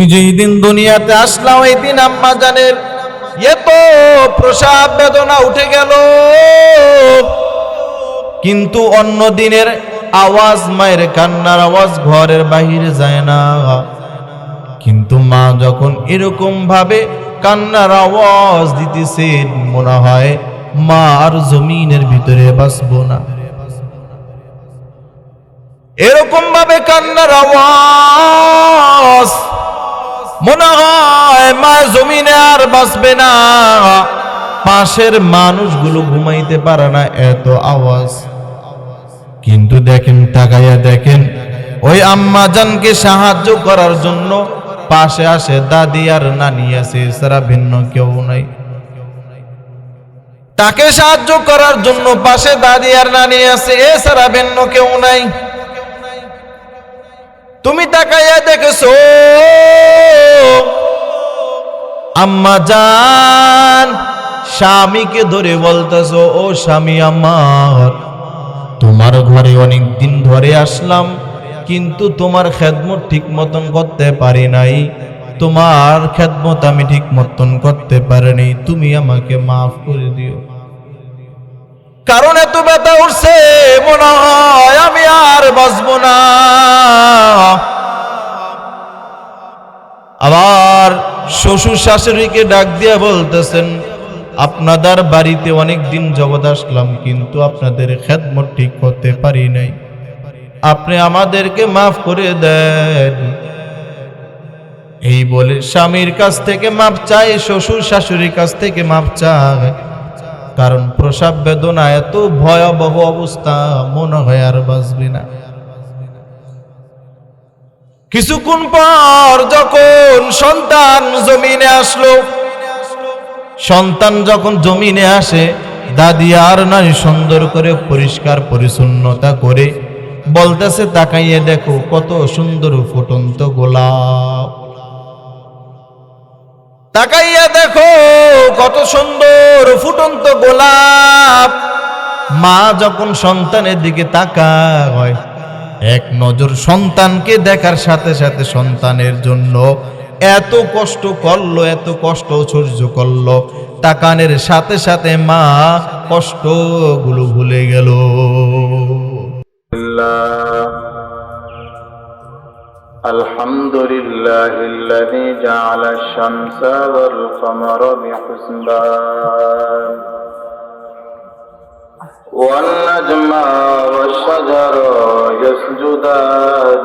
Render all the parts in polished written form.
তুমি যেই দিন দুনিয়াতে আসলা ওই দিন আম্মা জানের এত প্রসব বেদনা উঠে গেল, কিন্তু অন্য দিনের আওয়াজ, মায়ের কান্নার আওয়াজ ঘরের বাহিরে যায় না। কিন্তু মা যখন এরকম ভাবে কান্নার আওয়াজ দিতেছে, মনে হয় মা আর জমিনের ভিতরে বাঁচবো না। এরকম ভাবে কান্নার আওয়াজ, মনে হয় মা জমিনে আর বাঁচবে না। পাশের মানুষগুলো ঘুমাইতে পারে না, এত আওয়াজ। কিন্তু দেখেন, তাকাইয়া দেখেন, ওই আম্মা জানকে সাহায্য করার জন্য পাশে আসে দাদি আর নানি আছে, এছাড়া ভিন্ন কেউ নাই। তাকে সাহায্য করার জন্য পাশে দাদি আর নানি আছে, এছাড়া ভিন্ন কেউ নাই। তুমি তাকাইয়া দেখেছো আম্মা জান স্বামীকে ধরে বলতেছো, ও স্বামী আমার, তোমার ঘরে অনেক দিন ধরে আসলাম, কিন্তু তোমার খেদমত ঠিক মতন করতে পারি নাই, তোমার খেদমত আমি ঠিক মতন করতে পারিনি, তুমি আমাকে মাফ করে দিও। কারণ এত ব্যথা উঠছে, মনে হয় আমি আর বাঁচবো না। আবার শ্বশুর শাশুড়িকে ডাক দিয়া বলতেছেন, আপনাদের বাড়িতে অনেক দিন যাবত আসলাম, কিন্তু আপনাদের খেদমত ঠিক করতে পারি নাই, আপনি আমাদেরকে মাফ করে দেন। এই বলে স্বামীর কাছ থেকে মাফ চায়, শ্বশুর শাশুড়ির কাছ থেকে মাফ চায়। কারণ প্রসব বেদনা এত ভয়াবহ অবস্থা, মনে হয় আর বাঁচবে না। কিছুক্ষণ পর যখন সন্তান জমিনে আসলো, সন্তান যখন জমিনে আসে, দাদি আর নানি সুন্দর করে পরিষ্কার পরিচ্ছন্নতা করে বলতেছে, তাকাইয়ে দেখো কত সুন্দর ফুটন্ত গোলাপ, তাকাইয়া দেখো কত সুন্দর ফুটন্ত গোলাপ। মা যখন সন্তানের দিকে তাকায়, এক নজর সন্তানকে দেখার সাথে সাথে সন্তানের জন্য এত কষ্ট করলো, এত কষ্ট সহ্য করলো, তাকানের সাথে সাথে মা কষ্টগুলো ভুলে গেল। আলহামদুলিল্লাহিল্লাযী জাআলাশ শামসা ওয়াল কামারা বিহুসবান ওয়ান নাজমা ওয়াশ শাজারা ইয়াসজুদান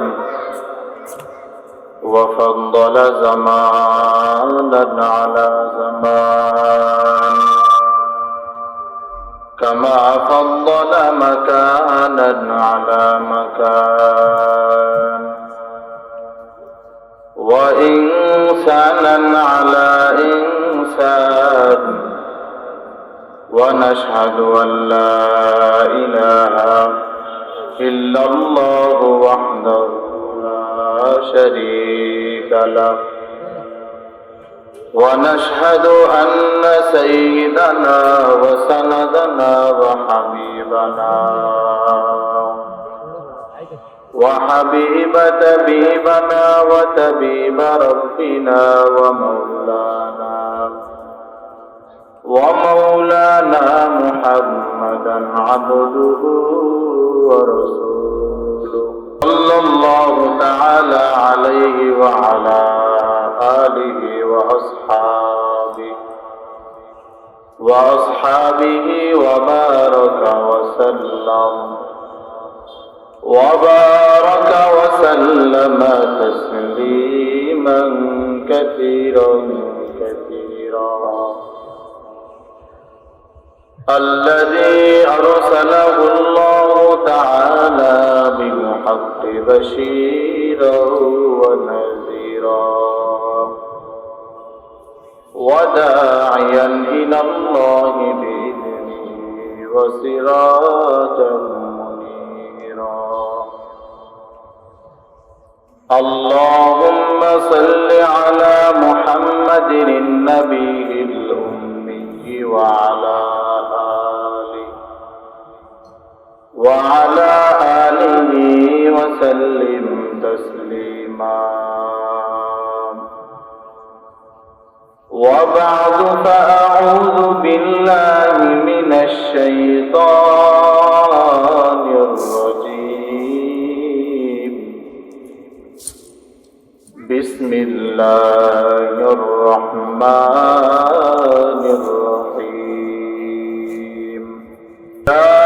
ওয়া ফাদ্দালা জামানান আলা জামান কামা ফাদ্দালা মাকানান আলা মাকান وإنسانا على إنسان ونشهد أن لا إله إلا الله وحده لا شريك له ونشهد أن سيدنا وسندنا وحبيبنا وحبيب طبيبنا وطبيب ربنا ومولانا محمدا عبده ورسوله صلى الله تعالى عليه وعلى آله وأصحابه وبارك وسلم تسليما كثيرا الذي أرسله الله تعالى بالحق بشيرا ونذيرا وداعيا إلى الله بإذنه وسراجا اللهم صل على محمد النبي الأمي وعلى آله وسلم تسليما وبعد فأعوذ بالله من الشيطان الرجيم بسم الله الرحمن الرحيم يا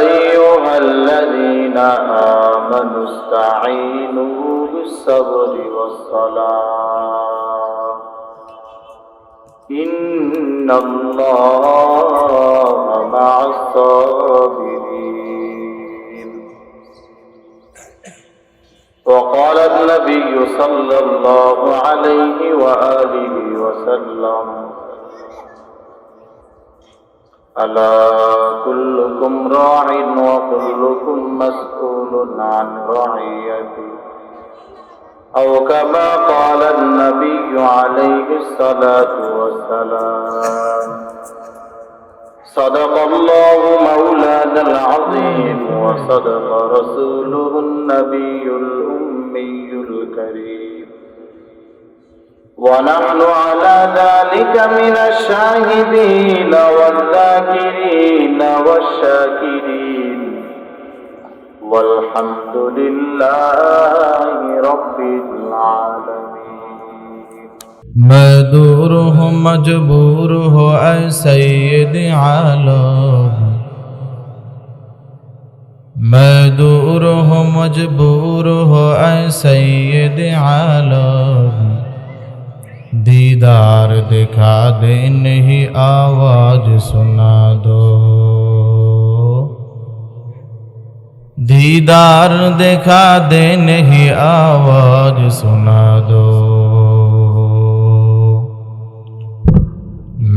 أيها الذين آمنوا استعينوا بالصبر والصلاة إن الله مع الصابرين. وقال النبي صلى الله عليه وآله وسلم ألا كلكم راع وكلكم مسؤول عن رعيته أو كما قال النبي عليه الصلاة والسلام. صدق الله مولانا العظيم وصدق رسوله النبي الأمي الكريم ونحن على ذلك من الشاهدين والذاكرين والشاكرين والحمد لله رب العالمين. مدور ہو مجبور ہو اے سید عالم، مدور ہو مجبور ہو اے سید عالم، دیدار دکھا دے نہیں آواز سنا دو، دیدار دکھا دے نہیں آواز سنا دو.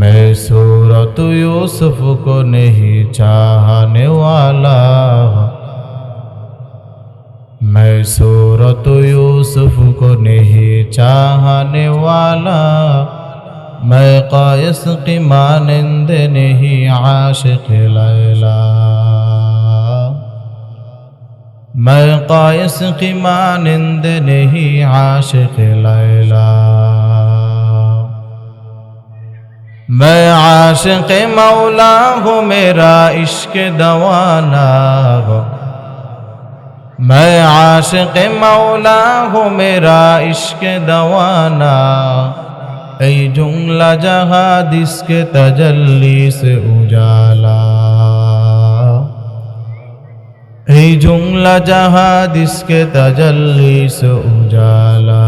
میں صورت یوسف کو نہیں چاہنے والا، میں صورت یوسف کو نہیں چاہنے والا، میں قیس کی مانند نہیں عاشق لیلا، میں قیس کی مانند نہیں عاشق لیلا، میں عاشق مولا ہوں میرا عشق دوانا ہو، میں عاشق مولا ہوں میرا عشق دوانا، ای جملہ جہاد اس کے تجلی سے اجالا، ای جملہ جہاد اس کے تجلی سے اجالا.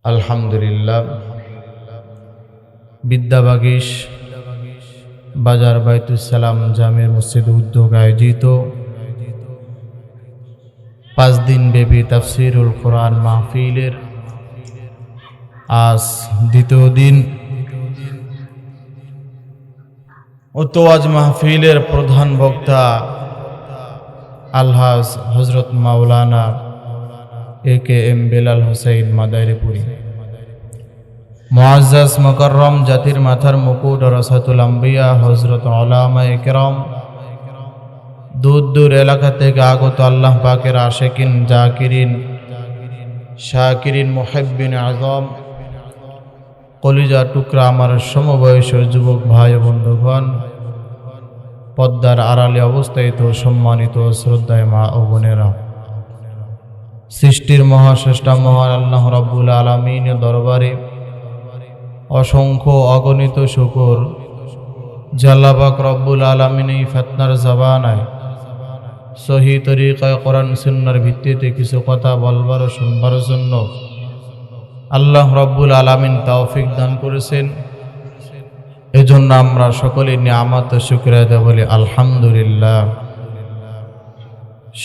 আলহামদুলিল্লাহ, বিদ্যাবাগীশ বাজার বাইতুসালাম জামে মসজিদ উদ্যোগ আয়োজিত 5 দিন ব্যাপী তাফসীরুল কোরআন মাহফিলের আজ দ্বিতীয় দিন। ওয়াজ মাহফিলের প্রধান বক্তা আলহাজ হযরত মাওলানা AKM বেলাল হোসেন মাদারীপুরি, মুআজ্জাজ মুকাররম জাতির মাথার মুকুট রাসাতুল আম্বিয়া হযরত উলামা ইকরাম, দূর দূর এলাকা থেকে আগত আল্লাহ পাকের আশিকিন জাকিরিন শাকিরিন মুহিব্বিন আযম, কলিজা টুকরা আমার সমবয়সী যুবক ভাই ও বন্ধুগণ, পদ্মার আড়ালে অবস্থিত সম্মানিত শ্রদ্ধায় মা ও বোনেরা, সৃষ্টির মহাশ্রেষ্ঠা মহান আল্লাহ রাব্বুল আলামিনের দরবারে অসংখ্য অগণিত শুকর যে আল্লাহ পাক রব্বুল আলামিন এই ফিতনার জামানায় সহি তরিকায় কোরআন সুন্নাহর ভিত্তিতে কিছু কথা বলবার ও শুনবার জন্য আল্লাহ রাব্বুল আলামিন তৌফিক দান করেছেন। এজন্য আমরা সকলে নিয়ামত ও শুকরিয়া আদায় বলি আলহামদুলিল্লাহ।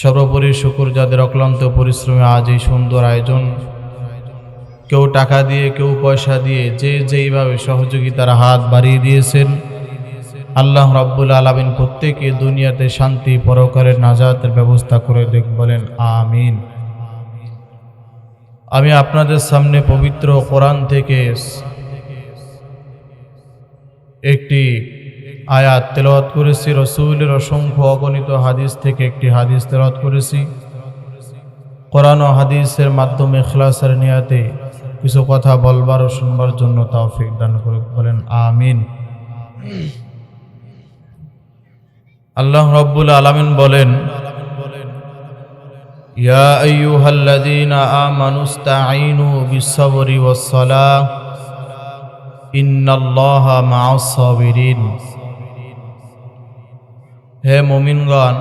সর্বোপরি শুকর যাদের অক্লান্ত পরিশ্রমে আজ এই সুন্দর আয়োজন, কেউ টাকা দিয়ে কেউ পয়সা দিয়ে যে যেইভাবে সহযোগিতার হাত বাড়িয়ে দিয়েছেন, আল্লাহ রাব্বুল আলামিন প্রত্যেকে দুনিয়াতে শান্তি পরকালের নাজাতের ব্যবস্থা করে দেখ, বলেন আমিন। আমি আপনাদের সামনে পবিত্র কোরআন থেকে একটি আয়াত তেলাওয়াত করেছি, রাসূলের অসংখ্য অগণিত হাদিস থেকে একটি হাদিস তেলাওয়াত করেছি। কোরআন ও হাদিসের মাধ্যমে ইখলাসের নিয়তে কিছু কথা বলবার ও শুনবার জন্য তৌফিক দান করুক, বলেন আমিন। আল্লাহ রাব্বুল আলামিন বলেন, ইয়া আইয়ুহাল্লাযীনা আমানুস্তাঈনু বিস-সাবরি ওয়াস-সালাহ ইন্নাল্লাহা মা'আস সাবিরিন। হে মুমিনগণ,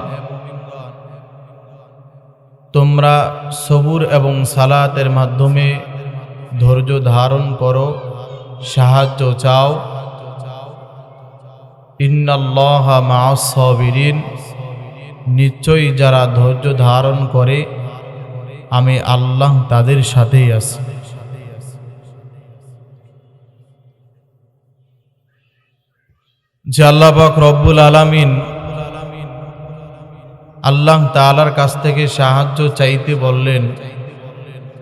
তোমরা সবুর এবং সালাতের মাধ্যমে ধৈর্য ধারণ করো, সাহায্য চাও। ইন্নাল্লাহা মা'আস সাবিরিন, নিশ্চয়ই যারা ধৈর্য ধারণ করে আমি আল্লাহ তাদের সাথেই আছি। যে আল্লাহ পাক রব্বুল আলামিন আল্লাহ তাআলার কাছ থেকে সাহায্য চাইতে বললেন,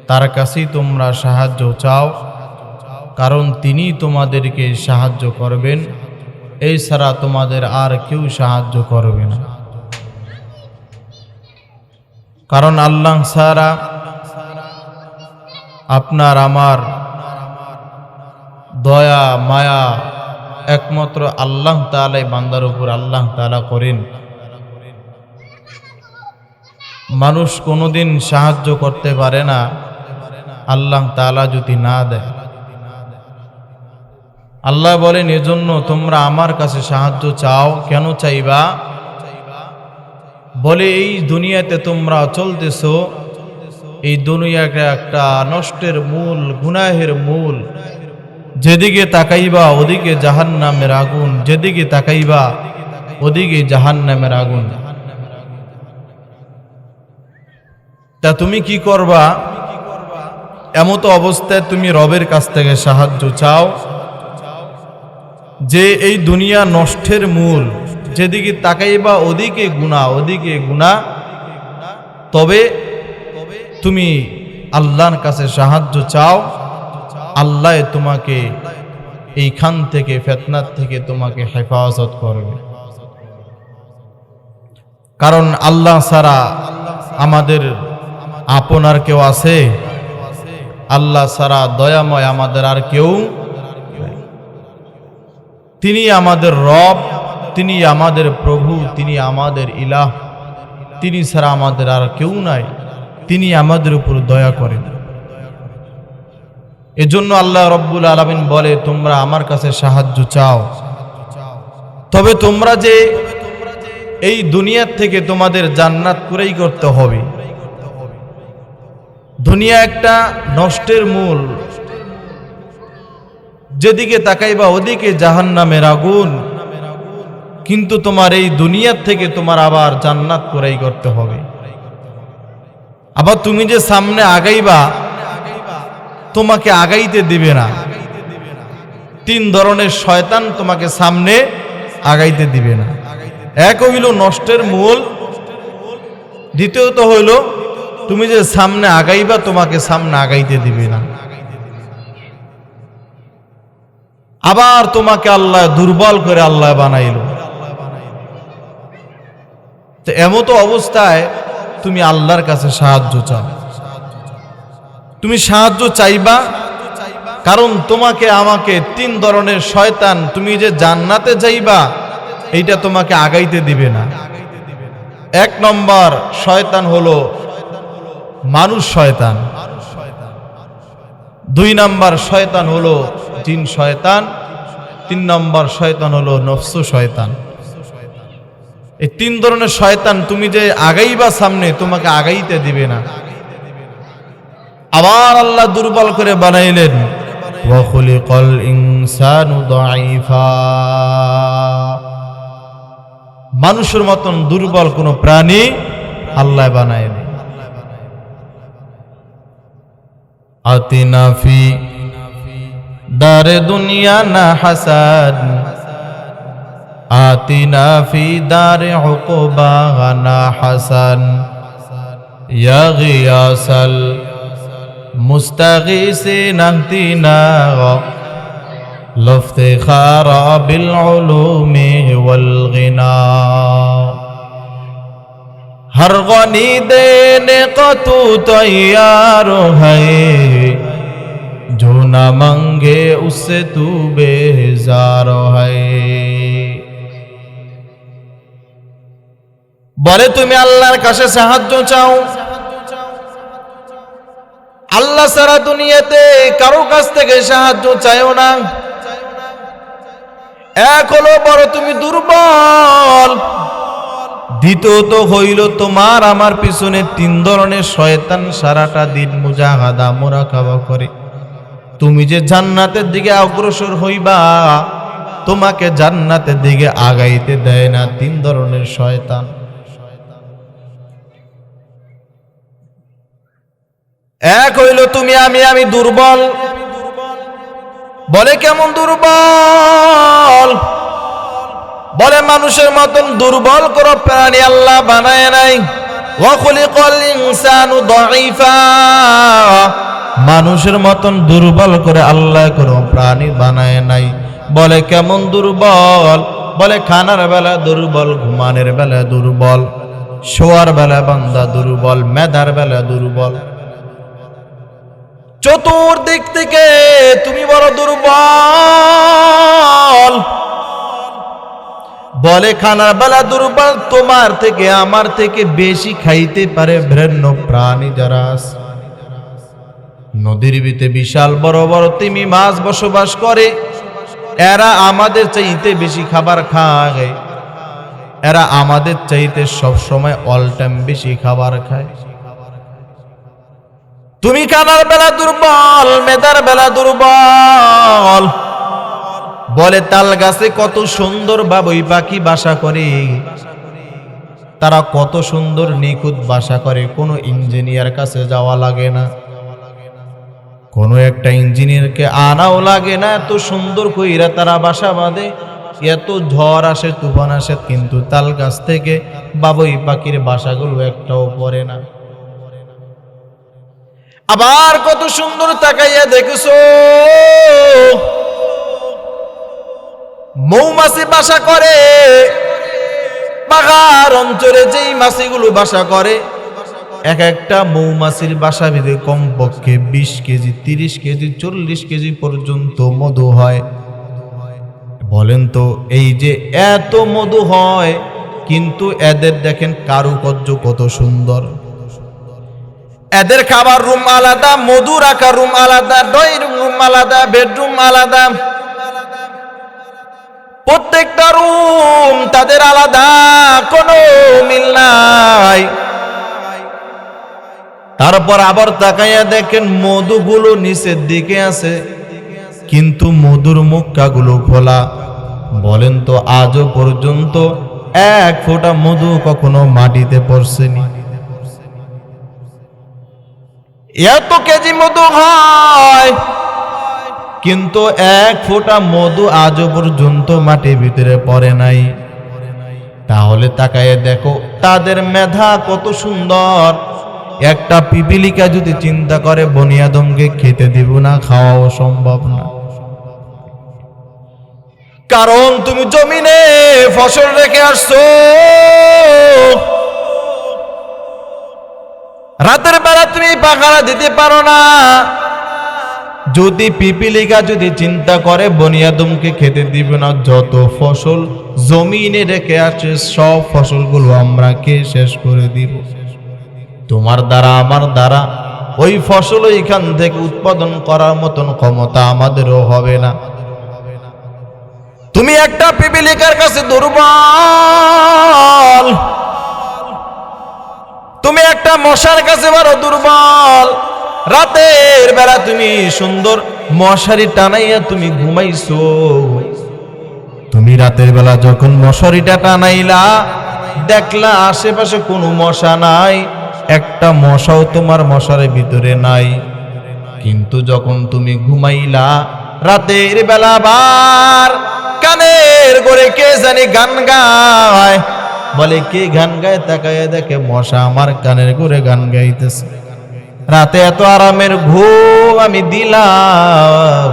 তার কাছেই তোমরা সাহায্য চাও, কারণ তিনি তোমাদেরকে সাহায্য করবেন, এই ছাড়া তোমাদের আর কেউ সাহায্য করবে না। কারণ আল্লাহ ছাড়া আপনার আমার দয়া মায়া একমাত্র আল্লাহ তাআলাই বান্দার উপর আল্লাহ তাআলা করেন। মানুষ কোনোদিন সাহায্য করতে পারে না আল্লাহ তাআলা যদি না দেয়। আল্লাহ বলেন, এজন্য তোমরা আমার কাছে সাহায্য চাও। কেন চাইবা? বলে এই দুনিয়াতে তোমরা চলতেছো, এই দুনিয়াকে একটা নষ্টের মূল, গুনাহের মূল। যেদিকে তাকাইবা ওদিকে জাহান্নামের আগুন, যেদিকে তাকাইবা ওদিকে জাহান্নামের আগুন। তা তুমি কি করবা? এমত অবস্থায় তুমি রবের কাছ থেকে সাহায্য চাও, যে এই দুনিয়া নষ্টের মূল, যেদিকে তাকাইবা ওদিকে গুনাহ, ওদিকে গুনাহ। তবে তুমি আল্লাহর কাছে সাহায্য চাও, আল্লাহ তোমাকে এইখান থেকে, ফিতনার থেকে তোমাকে হেফাজত করবে। কারণ আল্লাহ ছাড়া আমাদের আপনার কেউ আছে? আল্লাহ ছাড়া দয়াময় আমাদের আর কেউ? তিনি আমাদের রব, তিনি আমাদের প্রভু, তিনি আমাদের ইলাহ। তিনি ছাড়া আমাদের আর কেউ নাই। তিনি আমাদের উপর দয়া করেন। এজন্য আল্লাহ রব্বুল আলামিন বলে, তোমরা আমার কাছে সাহায্য চাও। তবে তোমরা যে এই দুনিয়ার থেকে তোমাদের জান্নাত কুরাই করতে হবে। দুনিয়া একটা নষ্টের মূল, যেদিকে তাকাইবা ওদিকে জাহান্নামের আগুন। কিন্তু তোমার এই দুনিয়ার থেকে তোমার আবার জান্নাত কুরাই করতে হবে। আবার তুমি যে সামনে আগাইবা, তোমাকে আগাইতে দিবে না। তিন ধরনের শয়তান তোমাকে সামনে আগাইতে দিবে না। এক হইল নষ্টের মূল, দ্বিতীয়ত হইল তুমি যে সামনে আগাইবা, তোমাকে সামনে আগাইতে দিবে না। আবার তোমাকে আল্লাহ দুর্বল করে আল্লাহ বানাইল। তো এমতো অবস্থায় তুমি আল্লাহর কাছে সাহায্য চাও। তুমি সাহায্য চাইবা, কারণ তোমাকে আমাকে তিন ধরনের শয়তান, তুমি যে জান্নাতে যাইবা এইটা তোমাকে আগাইতে দিবে না। এক নম্বর শয়তান হলো মানুষ শয়তান, দুই নম্বর শয়তান হলো জিন শয়তান, তিন নম্বর শয়তান হলো নফসু শয়তান। এই তিন ধরনের শয়তান তুমি যে আগাইবা সামনে, তোমাকে আগাইতে দিবে না। আবার আল্লাহ দুর্বল করে বানাইলেন, ওয়া খুলিকাল ইনসানু দাঈফা। মানুষের মতন দুর্বল কোন প্রাণী আল্লাহ বানায়নি। আতিনা ফি দারে দুনিয়া না হাসান, আতিনা ফি দারে উকুবা না হাসান, ইয়া গিয়াসাল মুস্তাগীসিন আহদিনা লফতিখারা বিল উলুমি ওয়াল গিনা। हर गनी देने को तू तैयार है, जो न मांगे उससे तू बेजार है। বলে তুমি আল্লাহর কাছে সাহায্য চাও, আল্লাহ ছাড়া দুনিয়াতে কারো কাছ থেকে সাহায্য চাইও না। এক হলো বড় তুমি দুর্বল, দ্বিতীয়ত হইল তোমার আমার পিছনে তিন ধরনের শয়তান সারাটা দিন মুজাহাদা মোরাকাবা করে। তুমি যে জান্নাতের দিকে অগ্রসর হইবা, তোমাকে জান্নাতের দিকে আগাইতে দেয় না তিন ধরনের শয়তান। এক হইল তুমি আমি দুর্বল। বলে কেমন দুর্বল? বলে মানুষের মতন দুর্বল কোন প্রাণী আল্লাহ বানায় নাই। ওয়া খুলিকাল ইনসানু দাঈফা, মানুষের মতন দুর্বল করে আল্লাহ কোন প্রাণী বানায় নাই। বলে কেমন দুর্বল? বলে খানার বেলা দুর্বল, ঘুমানোর বেলা দুর্বল, শোয়ার বেলা বান্দা দুর্বল, মেধার বেলা দুর্বল, চতুর্দিক থেকে তুমি বড় দুর্বল। বলে খানার বেলা দুর্বল, তোমার থেকে আমার থেকে বেশি খাইতে পারে বন্য প্রাণী যারা আছে। নদীর ভিতরে বিশাল বড় বড় তিমি মাছ বসবাস করে, এরা আমাদের চাইতে বেশি খাবার খায়, এরা আমাদের চাইতে সব সময় অল টাইম বেশি খাবার খায়। তুমি খানার বেলা দুর্বল, মেধার বেলা দুর্বল। বলে তাল গাছে কত সুন্দর বাবুই পাখি বাসা করে, তারা কত সুন্দর নিখুঁত বাসা করে, কোনো ইঞ্জিনিয়ার কাছে যাওয়া লাগে না, কোনো একটা ইঞ্জিনিয়ারকে আনাও লাগে না, এত সুন্দর কইরা তারা বাসা বাঁধে। এত ঝড় আসে, তুফান আসে, কিন্তু তাল গাছ থেকে বাবুই পাখির বাসাগুলো একটাও পড়ে না। আবার কত সুন্দর তাকাইয়া দেখছো, মৌমাছি বাসা করে। পাহাড় অঞ্চলে যেই মাছিগুলো বাসা করে, এক একটা মৌমাছির বাসা ভিতরে কমপক্ষে 20 কেজি, 30 কেজি, 40 কেজি পর্যন্ত মধু হয়। বলেন তো এই যে এত মধু হয়, কিন্তু এদের দেখেন কারুকার্য কত সুন্দর। এদের খাবার রুম আলাদা, মধু রাখার রুম আলাদা, ড্রয়িং রুম আলাদা, বেডরুম আলাদা, প্রত্যেকটা রুম তাদের আলাদা, কোনো মিল নাই। তারপর আবার তাকাইয়া দেখেন মধুগুলো নিচের দিকে আছে, কিন্তু মধুর মুক্কাগুলো খোলা। বলেন তো আজও পর্যন্ত এক ফোঁটা মধু কখনো মাটিতে পড়ছেনি। এত কেজি মধু হয়, কিন্তু এক ফোঁটা মধু আজও পর্যন্ত মাটির ভিতরে পড়ে নাই। তাহলে তাকায় দেখো তাদের মেধা কত সুন্দর। একটা পিপিলিকা যদি চিন্তা করে বনিয়াদমকে খেতে দিব না, খাওয়াও সম্ভব না। কারণ তুমি জমিনে ফসল রেখে আসছো, রাতের বেলা তুমি পাখারা দিতে পারো না। যদি পিপিলিকা যদি চিন্তা করে বনিয়াদমকে খেতে দিবে না, যত ফসল জমিনে রেখে আসছে সব ফসলগুলো আমরা কে শেষ করে দিব। তোমার দ্বারা আমার দ্বারা ওই ফসল এখান থেকে উৎপাদন করার মতন ক্ষমতা আমাদেরও হবে না। তুমি একটা পিপিলিকার কাছে দুর্বল, তুমি একটা মশার কাছে বড় দুর্বল। রাতের বেলা তুমি সুন্দর মশারি টানাইয়া তুমি ঘুমাইছো, তুমি রাতের বেলা যখন মশারিটা টানাইলা দেখলা আশেপাশে কোনো মশা নাই, একটা মশাও তোমার মশারের ভিতরে নাই। কিন্তু যখন তুমি ঘুমাইলা রাতের বেলা আবার কানের করে কে জানি গান গায়। বলে কে গান গায়? তাকায় দেখে মশা আমার কানের করে গান গাইতেছে। রাতে এত আরামের ঘুম আমি দিলাম,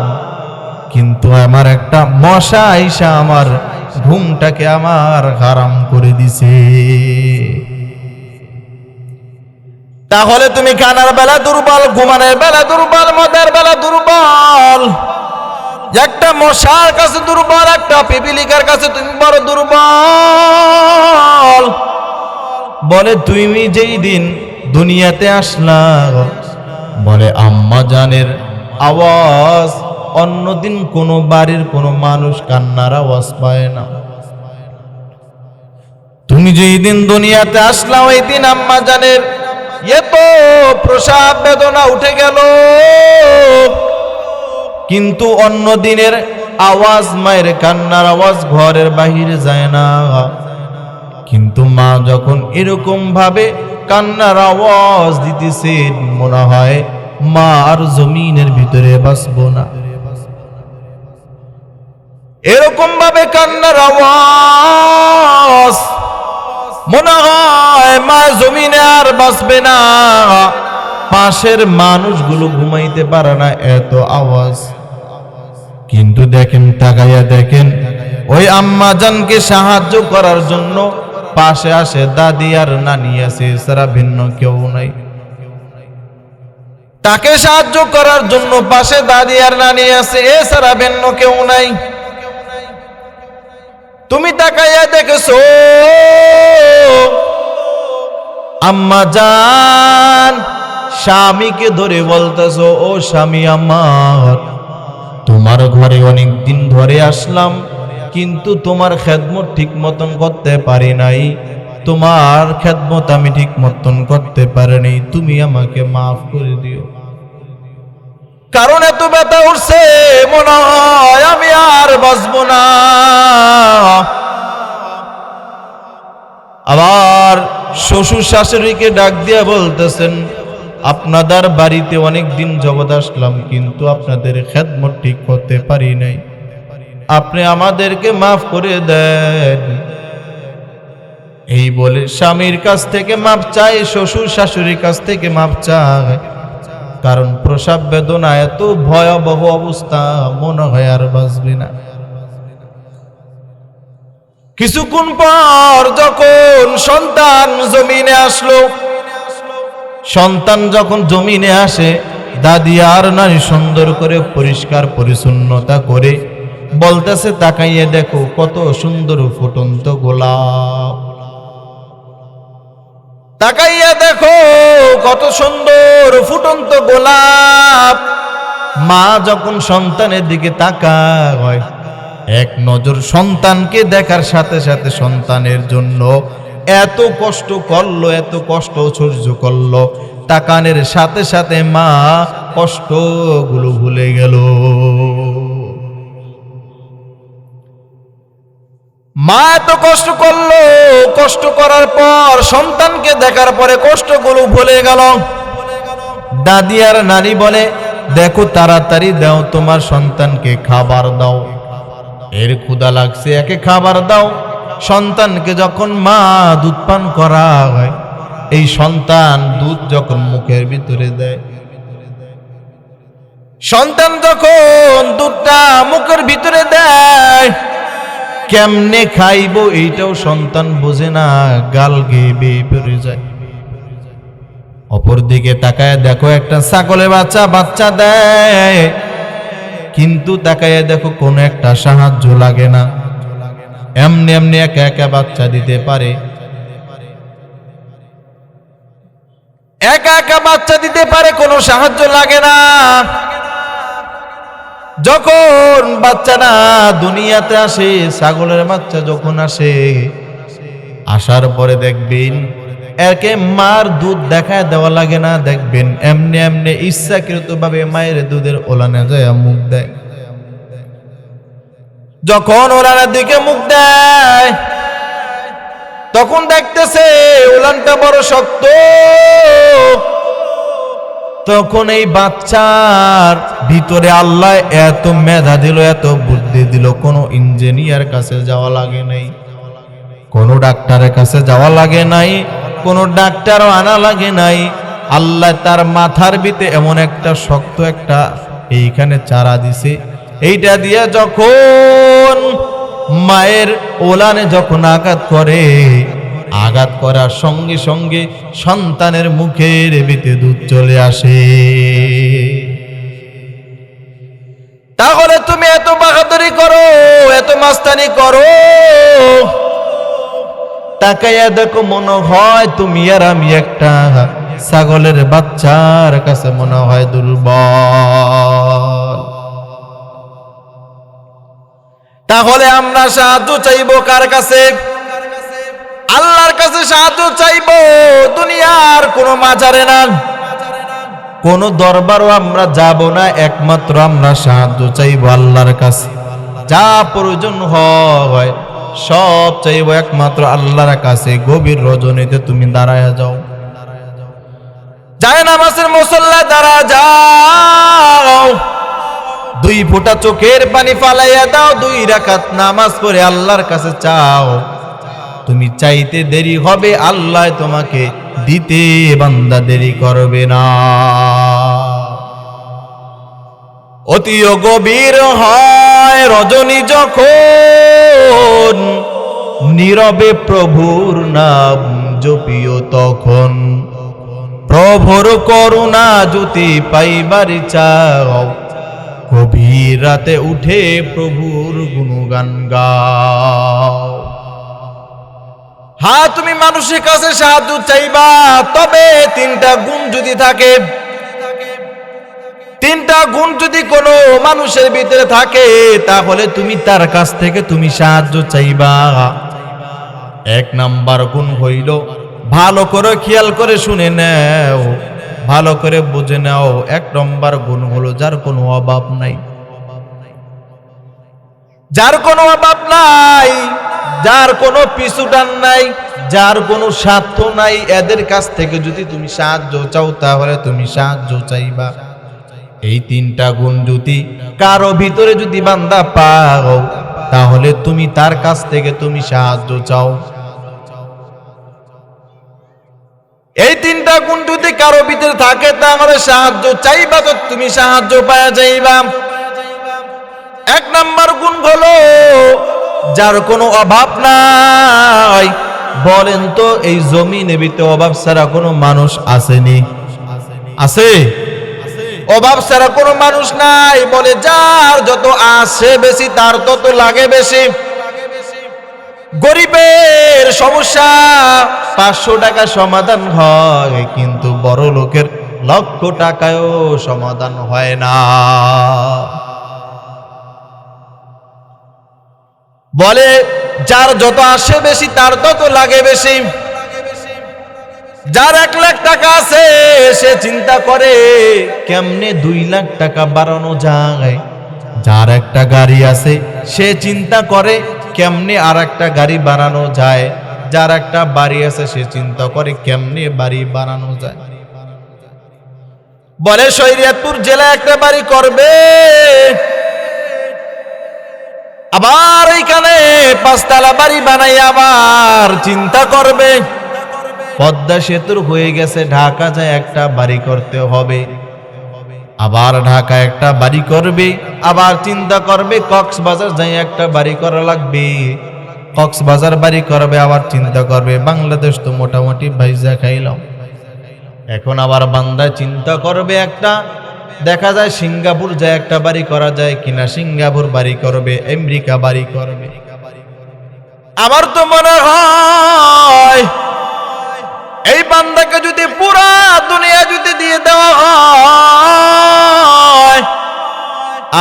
কিন্তু আমার একটা মশা আইসা আমার ঘুমটাকে আমার হারাম করে দিছে। তাহলে তুমি খানার বেলা দুর্বল, ঘুমানোর বেলা দুর্বল, মদের বেলা দুর্বল, একটা মশার কাছে দুর্বল, একটা পিপিলিকার কাছে তুমি বড় দুর্বল। বলে তুমি যেই দিন দুনিয়াতে আসলা, বলে আম্মা জানের আওয়াজ অন্যদিন কোনো বাড়ির কোনো মানুষ কান্নার আওয়াজ পায় না। তুমি যেই দিন দুনিয়াতে আসলা ওই দিন আম্মা জানের এত প্রসাব বেদনা উঠে গেল, কিন্তু অন্য দিনের আওয়াজ, মায়ের কান্নার আওয়াজ ঘরের বাহিরে যায় না। কিন্তু মা যখন এরকম ভাবে কান্নার আওয়াজ দিতেছে, মনে হয় মা আর জমিনের ভিতরে বাঁচবো না। এরকম ভাবে কান্নার আওয়াজ, মনে হয় মা জমিনে আর বাঁচবে না। পাশের মানুষগুলো ঘুমাইতে পারে না, এত আওয়াজ। কিন্তু দেখেন, তাকাইয়া দেখেন, ওই আম্মা জানকে সাহায্য করার জন্য পাশে আসে দাদি আর নানি আছে, এছাড়া ভিন্ন কেউ নাই। তাকে সাহায্য করার জন্য পাশে দাদি আর নানি আছে, এছাড়া ভিন্ন কেউ নাই। তুমি তাকাইয়া দেখেছো আম্মা জান স্বামীকে ধরে বলতেছো, ও স্বামী আমার, তোমার ঘরে অনেক দিন ধরে আসলাম, কিন্তু তোমার খেদমত ঠিক মতন করতে পারি নাই, তোমার খেদমত আমি ঠিক মতন করতে পারিনি, তুমি আমাকে মাফ করে দিও। কারণ এত ব্যথা উঠছে, মনে হয় আমি আর বাঁচবো না। আবার শ্বশুর শাশুড়িকে ডাক দিয়ে বলতেছেন, আপনাদের বাড়িতে অনেক দিন যাবত আসলাম, কিন্তু আপনাদের খেদমত ঠিক করতে পারি নাই, আপনি আমাদেরকে মাফ করে দেন। এই বলে স্বামীর কাছ থেকে মাফ চাই, শ্বশুর শাশুড়ির কাছ থেকে মাফ চায়। কারণ প্রসব বেদনা এত ভয়াবহ অবস্থা, মনে হয় আর বাঁচবে না। কিছুক্ষণ পর যখন সন্তান জমিনে আসলো, সন্তান যখন জমিনে আসে, দাদি আর নানি সুন্দর করে পরিষ্কার পরিচ্ছন্নতা করে বলতেছে, তাকাইয়ে দেখো কত সুন্দর ফুটন্ত গোলাপ, তাকাইয়া দেখো কত সুন্দর ফুটন্ত গোলাপ। মা যখন সন্তানের দিকে তাকায়, এক নজর সন্তানকে দেখার সাথে সাথে সন্তানের জন্য এত কষ্ট করলো, এত কষ্ট সহ্য করলো, তাকানের সাথে সাথে মা কষ্টগুলো ভুলে গেল। মা এত কষ্ট করলো, কষ্ট করার পর সন্তানকে দেখার পরে কষ্টগুলো ভুলে গেল। দাদি আর নানি বলে, দেখো তাড়াতাড়ি দাও, তোমার সন্তানকে খাবার দাও, এর ক্ষুধা লাগছে, একে খাবার দাও। সন্তানকে যখন মা দুধ পান করায়, এই সন্তান দুধ যখন মুখের ভিতরে দেয়, সন্তান যখন দুধটা মুখের ভিতরে দেয়, কেমনে খাইবো এইটাও সন্তান বোঝে না, গাল গেয়ে বেয়ে পড়ে যায়। অপরদিকে তাকায় দেখো একটা ছাগলের বাচ্চা দেয়, কিন্তু তাকায় দেখো কোনো একটা সাহায্য লাগে না, এমনি এমনি একা একা বাচ্চা দিতে পারে, একা একা বাচ্চা দিতে পারে, কোনো সাহায্য লাগে না। যখন বাচ্চাটা দুনিয়াতে আসে, ছাগলের বাচ্চা যখন আসে, আসার পরে দেখবেন একে মার দুধ দেখায় দেওয়া লাগে না, দেখবেন এমনি এমনি ইচ্ছাকৃত ভাবে মায়ের দুধের ওলানে যায় মুখ দেয়। যখন ওলানের দিকে মুখ দেয়, তখন দেখতেছে ওলানটা বড় শক্ত। তখন এই বাচ্চার ভিতরে আল্লাহ এত মেধা দিল, এত বুদ্ধি দিল, কোনো ইঞ্জিনিয়ার কাছে যাওয়া লাগে নাই, কোনো ডাক্তারের কাছে যাওয়া লাগে নাই, কোনো ডাক্তারও আনা লাগে নাই। আল্লাহ তার মাথার ভিতরে এমন একটা শক্ত একটা এইখানে চারা দিছে, এইটা দিয়ে যখন মায়ের ওলানে যখন আঘাত করে, আঘাত করার সঙ্গে সঙ্গে সন্তানের মুখের ভিতরে দুধ চলে আসে। তাহলে তুমি এত বাহাদুরি করো, এত মাস্তানি করো, তাকাইয়া দেখো মনে হয় তুমি আর আমি একটা ছাগলের বাচ্চার কাছে মনে হয় দুর্বল। তাহলে আমরা সাহায্য চাইবো কার কাছে? আল্লাহর কাছে সাহায্য চাইবো, দুনিয়ার কোনো মাজারে না, কোন দরবারও আমরা যাব না, একমাত্র আমরা সাহায্য চাইবো আল্লাহর কাছে। যা প্রয়োজন হয় সব চাইবো একমাত্র আল্লাহর কাছে। গভীর রজনীতে তুমি দাঁড়ায় যাও, যায় নামাজের মুসল্লায় দাঁড়া যাও, 2 ফোঁটা চোখের পানি ফালাইয়া দাও, 2 রাকাত নামাজ পড়ে আল্লাহর কাছে চাও। তুমি চাইতে দেরি হবে, আল্লাহ তোমাকে দিতে বান্দা দেরি করবে না। অতি গভীর হয় রজনী যখন, নীরবে প্রভুর নাম জপিও তখন। প্রভুর করুণা জ্যোতি পাইবার চাও, গভীর রাতে উঠে প্রভুর গুণগান গাও। হ্যাঁ, তুমি মানুষের কাছে সাহায্য চাইবা, তবে 3টা গুণ যদি থাকে, 3টা গুণ যদি কোনো মানুষের ভিতরে থাকে, তাহলে তুমি তার কাছ থেকে তুমি সাহায্য চাইবা। 1 নাম্বার গুণ হইল, ভালো করে খেয়াল করে শুনে নাও, ভালো করে বুঝে নাও। 1 নম্বর গুণ হলো যার কোনো অভাব নাই, যার কোনো অভাব নাই, যার কোনো পিছুটান নাই, যার কোনো স্বার্থ নাই, এদের কাছ থেকে যদি তুমি সাহায্য চাও তাহলে তুমি সাহায্য চাইবা। এই 3টা গুণ যদি কারো ভিতরে যদি বান্দা পাও, তাহলে তুমি তার কাছ থেকে তুমি সাহায্য চাও। এই 3টা গুণ যদি কারো ভিতরে থাকে, তাহলে সাহায্য চাইবা তো তুমি সাহায্য পাওয়া যাইবা। 1 নম্বর গুণ হলো যার কোনো অভাব নাই। বলেন তো এই জমিনে ভিতরে অভাব ছাড়া কোনো মানুষ আসেনি? আছে? অভাব ছাড়া কোনো মানুষ নাই। বলে যার যত আসে বেশি তার তত লাগে বেশি। গরিবের সমস্যা 500 টাকা সমাধান হয়, কিন্তু বড় লোকের লক্ষ টাকায়ও সমাধান হয় না। বলে যার যত আসে বেশি তার তত লাগে বেশি। যার 1 লাখ টাকা আছে সে চিন্তা করে কেমনে 2 লাখ টাকা বাড়ানো যায়। যার একটা গাড়ি আছে সে চিন্তা করে কেমনে আর একটা গাড়ি বাড়ানো যায়। যার একটা বাড়ি আছে সে চিন্তা করে কেমনে বাড়ি বাড়ানো যায়। বলে শরীয়তপুর জেলায় একটা বাড়ি করবে, আবার এইখানে 5 তলা বাড়ি বানাই আবার চিন্তা করবে। পদ্মা সেতুর হয়ে গেছে, ঢাকা যায় একটা বাড়ি করতে হবে, আবার ঢাকা একটা বাড়ি করবে, আবার চিন্তা করবে কক্সবাজার যাই একটা বাড়ি করা লাগবে, কক্সবাজার বাড়ি করবে, আবার চিন্তা করবে বাংলাদেশ তো মোটামুটি ভাইজা খাইলাম। এখন আবার বান্দা চিন্তা করবে একটা, দেখা যায় সিঙ্গাপুর যায় একটা বাড়ি করা যায় কিনা, সিঙ্গাপুর বাড়ি করবে, আমেরিকা বাড়ি করবে। আমার তো মনে হয় এই বান্দাকে যদি পুরা দুনিয়া যদি দিয়ে দেওয়া হয়,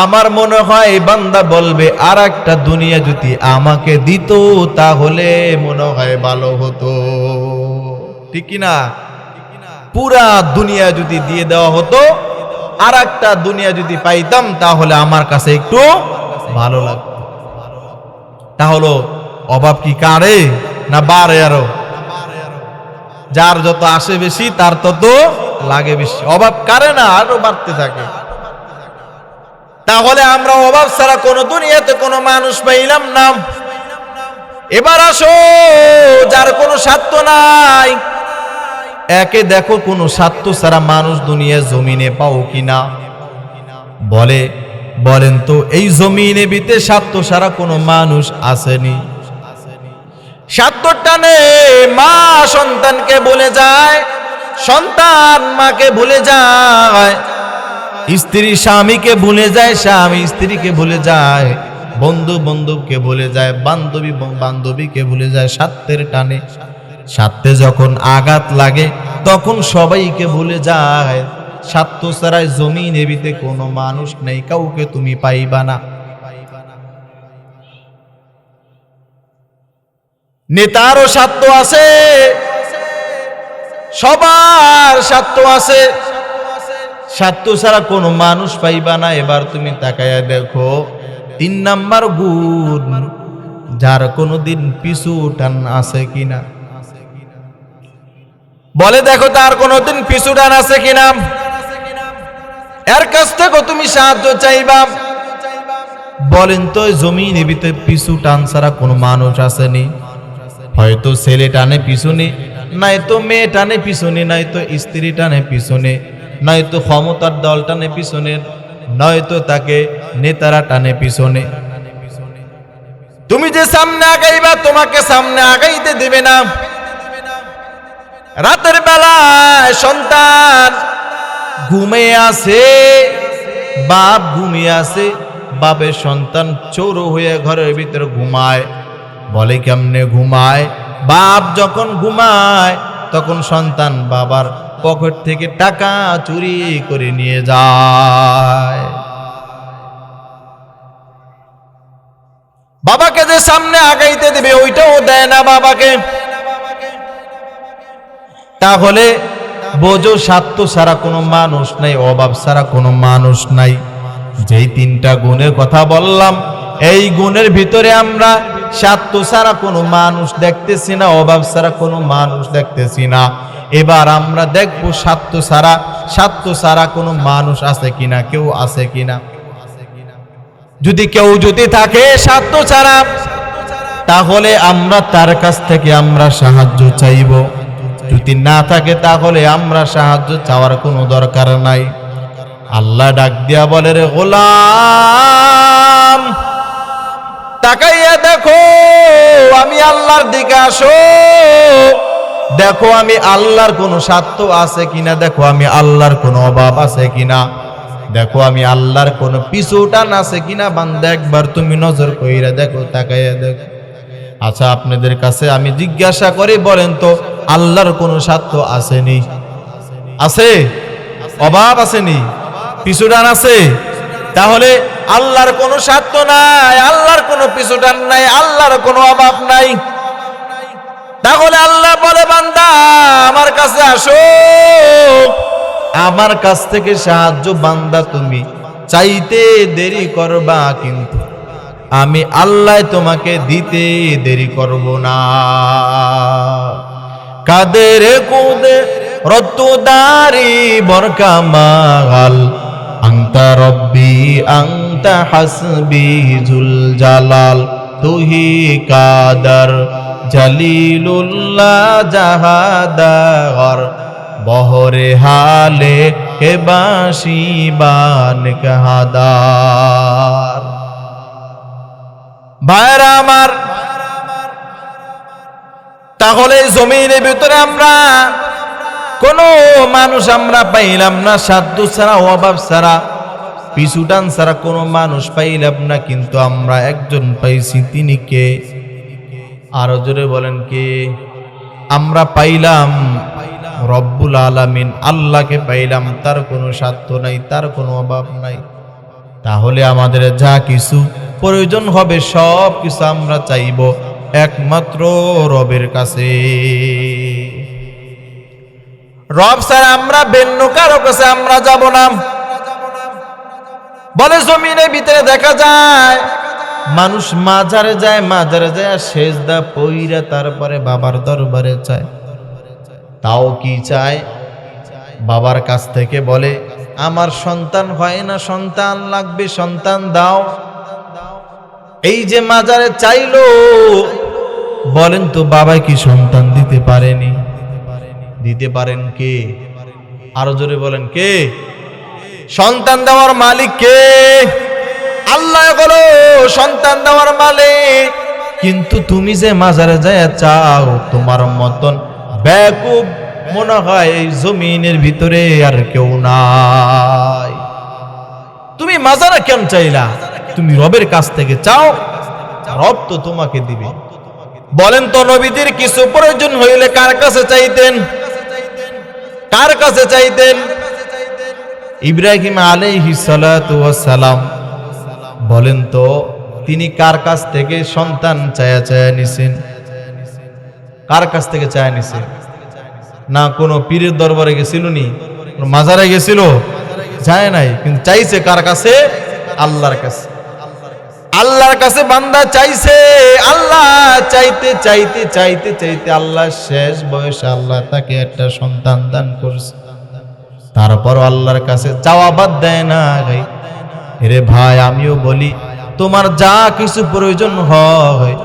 আমার মনে হয় এই বান্দা বলবে আর একটা দুনিয়া যদি আমাকে দিত তাহলে মনে হয় ভালো হতো। ঠিক কিনা? পুরা দুনিয়া যদি দিয়ে দেওয়া হতো, আর একটা দুনিয়া যদি পাইতাম তাহলে আমার কাছে একটু ভালো লাগতো। তাহলে অভাব কি কারে না বাড়ে? আরো যার যত আসে বেশি তার তত লাগে বেশি। অভাব কারে না, আরো বাড়তে থাকে। তাহলে আমরা অভাব ছাড়া কোনো দুনিয়াতে কোনো মানুষ পাইলাম না। এবার আসো যার কোনো স্বার্থ নাই, একে দেখো কোনো স্বার্থ ছাড়া মানুষ দুনিয়া জমিনে পাও কিনা। বলেন তো এই জমিনে বিতে স্বার্থ ছাড়া কোনো মানুষ আসেনি। স্বার্থর টানে মা সন্তানকে ভুলে যায়, সন্তান মাকে ভুলে যায়, স্ত্রী স্বামীকে ভুলে যায়, স্বামী স্ত্রীকে ভুলে যায়, বন্ধু বন্ধুকে ভুলে যায়, বান্ধবী বান্ধবীকে ভুলে যায়। স্বার্থের টানে, স্বার্থে যখন আঘাত লাগে তখন সবাইকে ভুলে যায়। স্বার্থ ছাড়াই জমিন এবিতে কোনো মানুষ নেই, কাউকে তুমি পাইবা না। নেতারও স্বার্থ আছে, সবার স্বার্থ আছে, স্বার্থ ছাড়া কোনো মানুষ পাইবা না। এবার তুমি তাকায়া দেখো 3 নাম্বার গুণ, যার কোনোদিন পিছু টান আছে কিনা। বলে দেখো তার কোনোদিন পিছু টান আছে কিনা। এর কাছ থেকে তুমি সাহায্য চাইবা। বলেন তো জমিনের ভিতরে পিছু টান ছাড়া কোনো মানুষ আসেনি? হয়তো ছেলে টানে পিছনে, নয়তো মেয়ে টানে পিছনে, নয়তো স্ত্রী টানে পিছনে, নয়তো ক্ষমতার দল টানে পিছনে, নয়তো তাকে নেতারা টানে পিছনে। তুমি যে সামনে আগাইবা তোমাকে সামনে আগাইতে দেবে না। রাতের বেলায় সন্তান ঘুমিয়ে আছে, বাপ ঘুমিয়ে আছে, বাপের সন্তান চোর হয়ে ঘরের ভিতরে ঘুমায়। বলে কেমনে ঘুমায়? বাপ যখন ঘুমায় তখন সন্তান বাবার পকেট থেকে টাকা চুরি করে নিয়ে যায়। বাবাকে যে সামনে আগাইতে দেবে ওইটাও দেয় না বাবাকে। তাহলে বোঝো স্বার্থ ছাড়া কোনো মানুষ নাই, অভাব ছাড়া কোনো মানুষ নাই। যেই 3টা গুণের কথা বললাম, এই গুণের ভিতরে আমরা স্বার্থ ছাড়া কোনো মানুষ দেখতেছি না, অভাব ছাড়া কোনো মানুষ দেখতেছি না। এবার আমরা দেখবো স্বার্থ ছাড়া কোনো মানুষ আছে কিনা, কেউ আছে কিনা। যদি কেউ থাকে স্বার্থ ছাড়া, তাহলে আমরা তার কাছ থেকে আমরা সাহায্য চাইব। যদি না থাকে তাহলে আমরা সাহায্য চাওয়ার কোনো দরকার নাই। আল্লাহ ডাক দিয়া বলে, রে গোলাম তাকাইয়া দেখো, আমি আল্লাহর দিকে আসো, দেখো আমি আল্লাহর কোনো স্বার্থ আছে কিনা, দেখো আমি আল্লাহর কোনো অভাব আছে কিনা, দেখো আমি আল্লাহর কোনো পিছু টান আছে কিনা। বান্দা একবার তুমি নজর কইরা দেখো, তাকাইয়া দেখো। আচ্ছা আপনাদের কাছে আমি জিজ্ঞাসা করি, বলেন তো আল্লাহর কোনো স্বার্থ আসেনি? আছে? অভাব আসেনি? পিছু টান আছে? তাহলে আল্লাহর কোনো স্বার্থ নাই, আল্লাহর কোনো পিছু টান নাই, আল্লাহর কোনো অভাব নাই। তাহলে আল্লাহ বলে, বান্দা আমার কাছে আসো, আমার কাছ থেকে সাহায্য বান্দা তুমি চাইতে দেরি করবা, কিন্তু আমি আল্লাহ তোমাকে দিতে দেরি করব না। কাদের কুদে রত্তুদারি বরকামাল, আন্তা রব্বি আন্তা হাসবি জুল জালাল, তুহি কাদার জলিলুল্লাহ জাহাদার, বহরে হালে কে বাসিবান কাহাদার। ভাইরা আমার, তাহলে জমিনের ভিতরে আমরা কোনো মানুষ আমরা পাইলাম না, সাধ্য ছাড়া অভাব ছাড়া পিছুটান ছাড়া কোনো মানুষ পাইলাম না, কিন্তু আমরা একজন পাইছি। তিনি কে? আরো জোরে বলেন কে? আমরা পাইলাম রব্বুল আলামিন, আল্লাহকে পাইলাম। তার কোনো স্বার্থ নাই, তার কোনো অভাব নাই। তাহলে আমাদের যা কিছু প্রয়োজন হবে সব কিছু আমরা চাইব একমাত্র রবের কাছে। রব ছাড়া আমরা ভিন্ন কারো কাছে আমরা যাব না। বলে জমিনের ভিতরে দেখা যায় মানুষ মাজারে যায়, মাজারে যায় সেজদা পইরা তারপরে বাবার দরবারে চায়। তাও কি চায়? বাবার কাছ থেকে বলে, আমার সন্তান হয় না, সন্তান লাগবে, সন্তান দাও। এই যে মাজারে চাইলো, বলেন তো বাবা কি সন্তান দিতে পারেনি? দিতে পারেন কে? আরো জোরে বলেন কে? সন্তান দেওয়ার মালিক কে? আল্লাহ হলো সন্তান দেওয়ার মালিক। কিন্তু তুমি যে মাজারে যায় চাও, তোমার মতন বেকুব মনে হয় এই জমিনের ভিতরে আর কেউ নাই। তুমি মাজারে কেন চাইলা? তুমি রবের কাছ থেকে চাও, রব তো তোমাকে দিবে। বলেন তো নবীদের কিছু প্রয়োজন হইলে কার কাছে চাইতেন? কার কাছে চাইতেন? ইব্রাহিম আলাইহিস সালাতু ওয়াস সালাম বলেন তো তিনি কার কাছ থেকে সন্তান চায়া চায়া নিছেন? কার কাছ থেকে চায়া নিছেন? না কোনো পীরের দরবারে গেছিল, নি কোনো মাজারে গেছিল? যায় নাই, কিন্তু চাইছে কার কাছে? আল্লাহর কাছে। আল্লাহর কাছে বান্দা চাইছে। আল্লাহ চাইতে চাইতে চাইতে চাইতে আল্লাহ শেষ বয়সে আল্লাহ তাকে একটা সন্তান দান করছে। তারপর আল্লাহর কাছে চাওয়া বাদ দেয় না। রে ভাই, আমিও বলি, তোমার যা কিছু প্রয়োজন হয়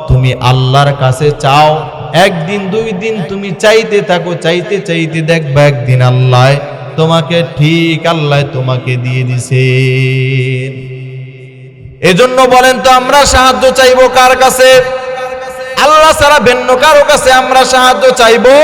তুমি আল্লাহর কাছে চাও। একদিন দুই দিন তুমি চাইতে থাকো, চাইতে চাইতে দেখবা একদিন আল্লাহ তোমাকে দিয়ে দিছে। এজন্য বলেন তো আমরা সাহায্য চাইবো কার কাছে? আল্লাহ ছাড়া ভিন্ন কারো কাছে আমরা সাহায্য চাইবো